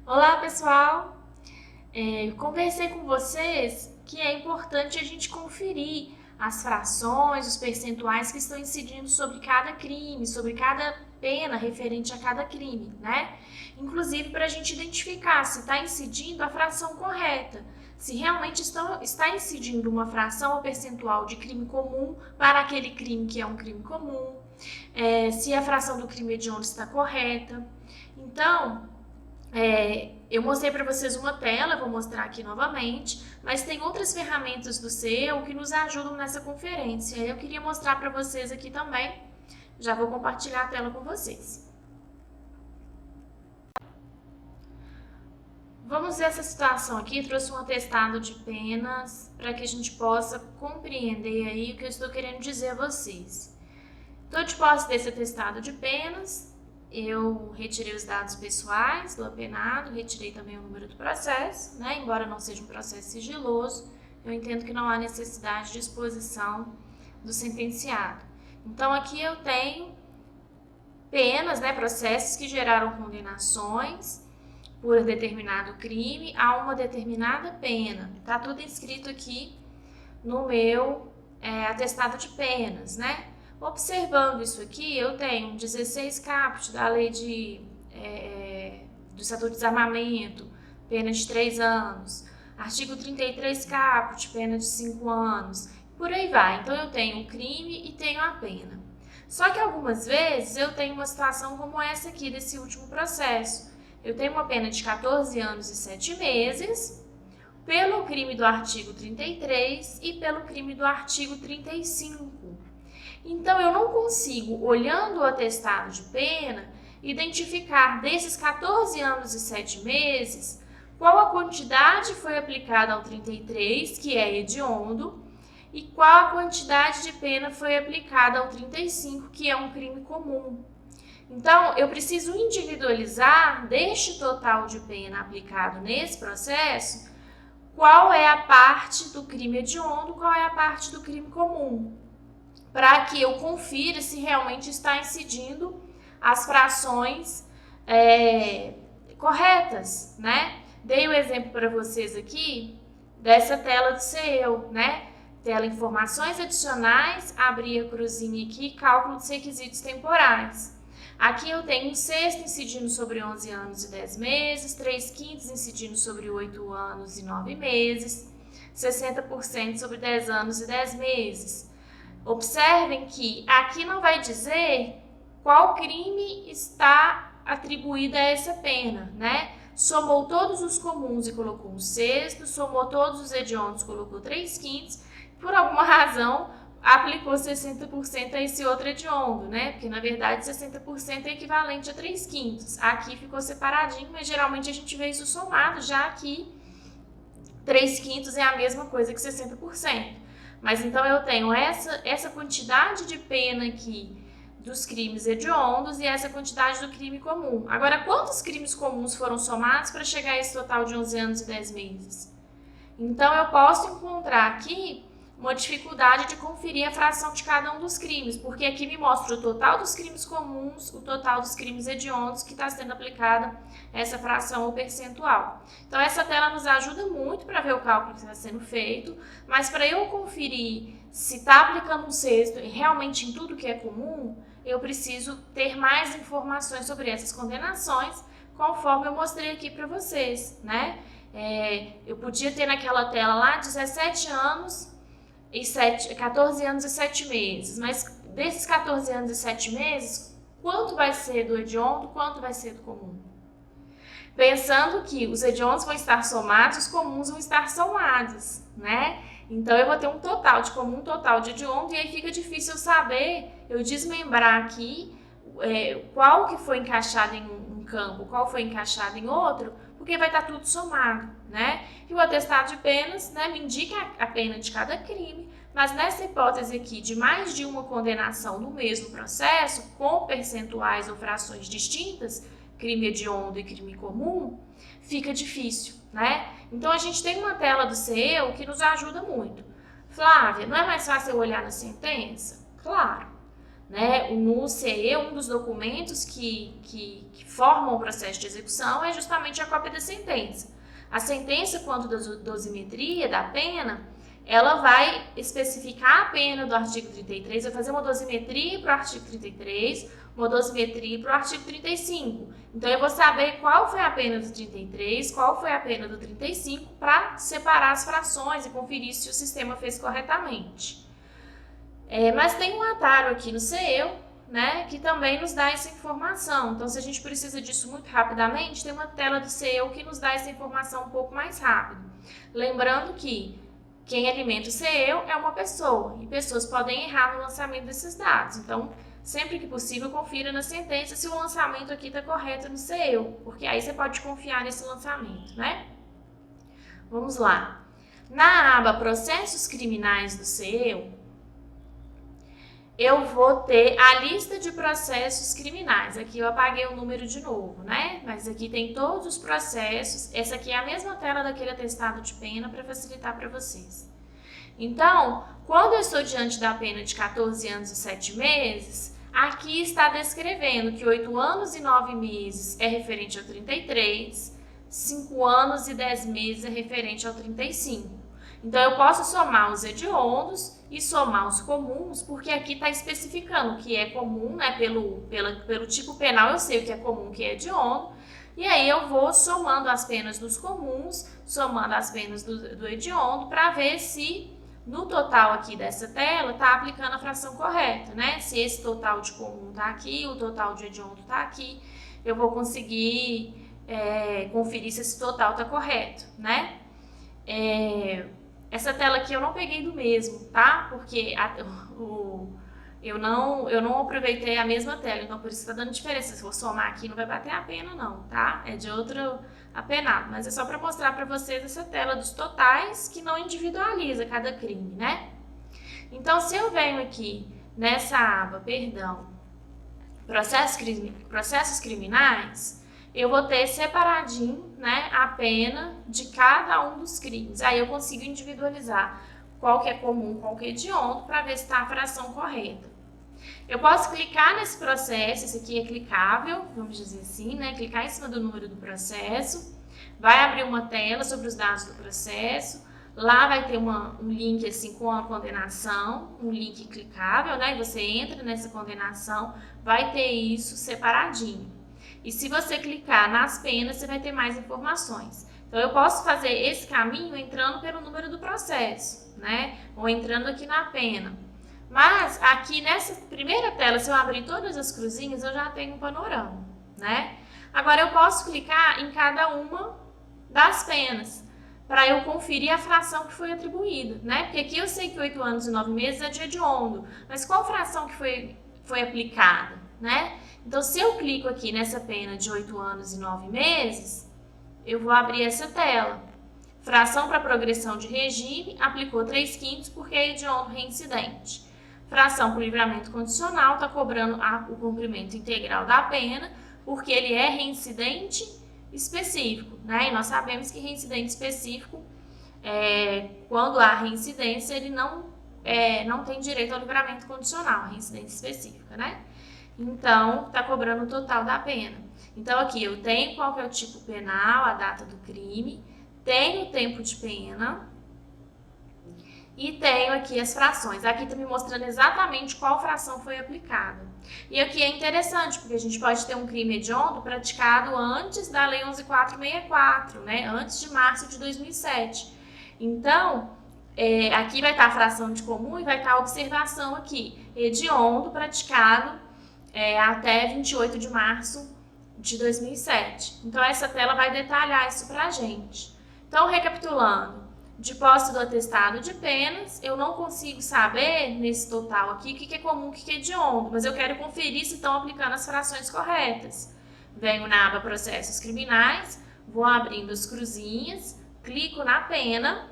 Olá, pessoal! Conversei com vocês que é importante a gente conferir as frações, os percentuais que estão incidindo sobre cada crime, sobre cada pena referente a cada crime, né? Inclusive para a gente identificar se está incidindo a fração correta, se realmente está incidindo uma fração ou percentual de crime comum para aquele crime que é um crime comum, se a fração do crime hediondo está correta. Então, eu mostrei para vocês uma tela, vou mostrar aqui novamente, mas tem outras ferramentas do SEO que nos ajudam nessa conferência. Eu queria mostrar para vocês aqui também, já vou compartilhar a tela com vocês. Vamos ver essa situação aqui, trouxe um atestado de penas para que a gente possa compreender aí o que eu estou querendo dizer a vocês. Estou de posse desse atestado de penas. Eu retirei os dados pessoais do apenado, retirei também o número do processo, né? Embora não seja um processo sigiloso, eu entendo que não há necessidade de exposição do sentenciado. Então, aqui eu tenho penas, né? Processos que geraram condenações por determinado crime a uma determinada pena. Tá tudo inscrito aqui no meu atestado de penas, né? Observando isso aqui, eu tenho 16 caput da lei do Estatuto de Desarmamento, pena de 3 anos. Artigo 33 caput, pena de 5 anos. Por aí vai. Então, eu tenho o crime e tenho a pena. Só que algumas vezes eu tenho uma situação como essa aqui, desse último processo. Eu tenho uma pena de 14 anos e 7 meses, pelo crime do artigo 33 e pelo crime do artigo 35. Então, eu não consigo, olhando o atestado de pena, identificar desses 14 anos e 7 meses qual a quantidade foi aplicada ao 33, que é hediondo, e qual a quantidade de pena foi aplicada ao 35, que é um crime comum. Então, eu preciso individualizar deste total de pena aplicado nesse processo qual é a parte do crime hediondo, qual é a parte do crime comum, para que eu confira se realmente está incidindo as frações corretas, né? Dei o exemplo para vocês aqui dessa tela do SEO, né? Tela informações adicionais, abri a cruzinha aqui, cálculo dos requisitos temporais. Aqui eu tenho um sexto incidindo sobre 11 anos e 10 meses, 3/5 incidindo sobre 8 anos e 9 meses, 60% sobre 10 anos e 10 meses. Observem que aqui não vai dizer qual crime está atribuída a essa pena, né? Somou todos os comuns e colocou um sexto, somou todos os hediondos e colocou 3/5, por alguma razão aplicou 60% a esse outro hediondo, né? Porque na verdade 60% é equivalente a 3/5. Aqui ficou separadinho, mas geralmente a gente vê isso somado, já que 3/5 é a mesma coisa que 60%. Mas então eu tenho essa quantidade de pena aqui dos crimes hediondos e essa quantidade do crime comum. Agora, quantos crimes comuns foram somados para chegar a esse total de 11 anos e 10 meses? Então, eu posso encontrar aqui uma dificuldade de conferir a fração de cada um dos crimes, porque aqui me mostra o total dos crimes comuns, o total dos crimes hediondos que está sendo aplicada essa fração ou percentual. Então, essa tela nos ajuda muito para ver o cálculo que está sendo feito, mas para eu conferir se está aplicando um sexto realmente em tudo que é comum, eu preciso ter mais informações sobre essas condenações, conforme eu mostrei aqui para vocês, né? Eu podia ter naquela tela lá 17 anos e 14 anos e 7 meses, mas desses 14 anos e 7 meses, quanto vai ser do hediondo, quanto vai ser do comum? Pensando que os hediondos vão estar somados, os comuns vão estar somados, né? Então, eu vou ter um total de comum, um total de hediondo, e aí fica difícil eu saber, eu desmembrar aqui qual que foi encaixado em um campo, qual foi encaixado em outro, porque vai estar tudo somado, né? E o atestado de penas, né, me indica a pena de cada crime, mas nessa hipótese aqui de mais de uma condenação no mesmo processo, com percentuais ou frações distintas, crime hediondo e crime comum, fica difícil, né? Então, a gente tem uma tela do SEO que nos ajuda muito. Flávia, não é mais fácil eu olhar na sentença? Claro. né? No CE, um dos documentos que formam o processo de execução é justamente a cópia da sentença. A sentença, quanto da dosimetria da pena, ela vai especificar a pena do artigo 33, vai fazer uma dosimetria para o artigo 33, uma dosimetria para o artigo 35. Então, eu vou saber qual foi a pena do 33, qual foi a pena do 35, para separar as frações e conferir se o sistema fez corretamente. Mas tem um atalho aqui no CEU, né, que também nos dá essa informação. Então, se a gente precisa disso muito rapidamente, tem uma tela do CEU que nos dá essa informação um pouco mais rápido. Lembrando que quem alimenta o CEU é uma pessoa, e pessoas podem errar no lançamento desses dados. Então, sempre que possível, confira na sentença se o lançamento aqui está correto no CEU, porque aí você pode confiar nesse lançamento, né? Vamos lá. Na aba Processos Criminais do CEU, eu vou ter a lista de processos criminais. Aqui eu apaguei o número de novo, né? Mas aqui tem todos os processos. Essa aqui é a mesma tela daquele atestado de pena para facilitar para vocês. Então, quando eu estou diante da pena de 14 anos e 7 meses, aqui está descrevendo que 8 anos e 9 meses é referente ao 33, 5 anos e 10 meses é referente ao 35. Então, eu posso somar os hediondos e somar os comuns, porque aqui está especificando o que é comum, né? Pelo tipo penal eu sei o que é comum, o que é hediondo, e aí eu vou somando as penas dos comuns, somando as penas do hediondo, para ver se no total aqui dessa tela está aplicando a fração correta, né? Se esse total de comum está aqui, o total de hediondo está aqui, eu vou conseguir conferir se esse total está correto, né? Essa tela aqui eu não peguei do mesmo, tá? Porque eu não aproveitei a mesma tela, então por isso está dando diferença. Se for somar aqui não vai bater a pena não, tá? É de outro apenado, mas é só para mostrar para vocês essa tela dos totais que não individualiza cada crime, né? Então, se eu venho aqui nessa aba, processos criminais, eu vou ter separadinho, né, a pena de cada um dos crimes. Aí eu consigo individualizar qual que é comum, qual que é hediondo, para ver se está a fração correta. Eu posso clicar nesse processo, esse aqui é clicável, vamos dizer assim, né, clicar em cima do número do processo, vai abrir uma tela sobre os dados do processo, lá vai ter um link assim com a condenação, um link clicável, né, e você entra nessa condenação, vai ter isso separadinho. E se você clicar nas penas, você vai ter mais informações. Então, eu posso fazer esse caminho entrando pelo número do processo, né? Ou entrando aqui na pena. Mas, aqui nessa primeira tela, se eu abrir todas as cruzinhas, eu já tenho um panorama, né? Agora, eu posso clicar em cada uma das penas, para eu conferir a fração que foi atribuída, né? Porque aqui eu sei que 8 anos e 9 meses é de hediondo, mas qual fração que foi aplicada, né? Então, se eu clico aqui nessa pena de 8 anos e 9 meses, eu vou abrir essa tela. Fração para progressão de regime, aplicou 3/5 porque é hediondo reincidente. Fração para livramento condicional, está cobrando o cumprimento integral da pena, porque ele é reincidente específico, né? E nós sabemos que reincidente específico, quando há reincidência, ele não tem direito ao livramento condicional, reincidência específica, né? Então, está cobrando o total da pena. Então, aqui eu tenho qual que é o tipo penal, a data do crime, tenho o tempo de pena e tenho aqui as frações. Aqui está me mostrando exatamente qual fração foi aplicada. E aqui é interessante, porque a gente pode ter um crime hediondo praticado antes da Lei 11.464, né? Antes de março de 2007. Então, aqui vai estar a fração de comum e vai estar a observação aqui. Hediondo praticado até 28 de março de 2007. Então, essa tela vai detalhar isso para a gente. Então, recapitulando, de posse do atestado de penas, eu não consigo saber, nesse total aqui, o que é comum e o que é hediondo, mas eu quero conferir se estão aplicando as frações corretas. Venho na aba Processos Criminais, vou abrindo as cruzinhas, clico na pena,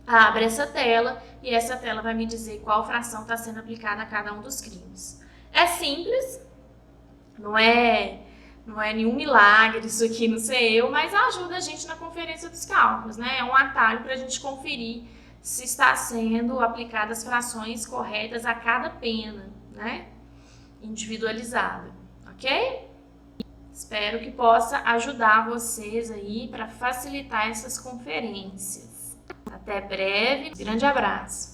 abre essa tela e essa tela vai me dizer qual fração está sendo aplicada a cada um dos crimes. É simples, não é nenhum milagre isso aqui no CEU, mas ajuda a gente na conferência dos cálculos, né? É um atalho para a gente conferir se está sendo aplicadas frações corretas a cada pena, né? individualizada, ok? Espero que possa ajudar vocês aí para facilitar essas conferências. Até breve, grande abraço!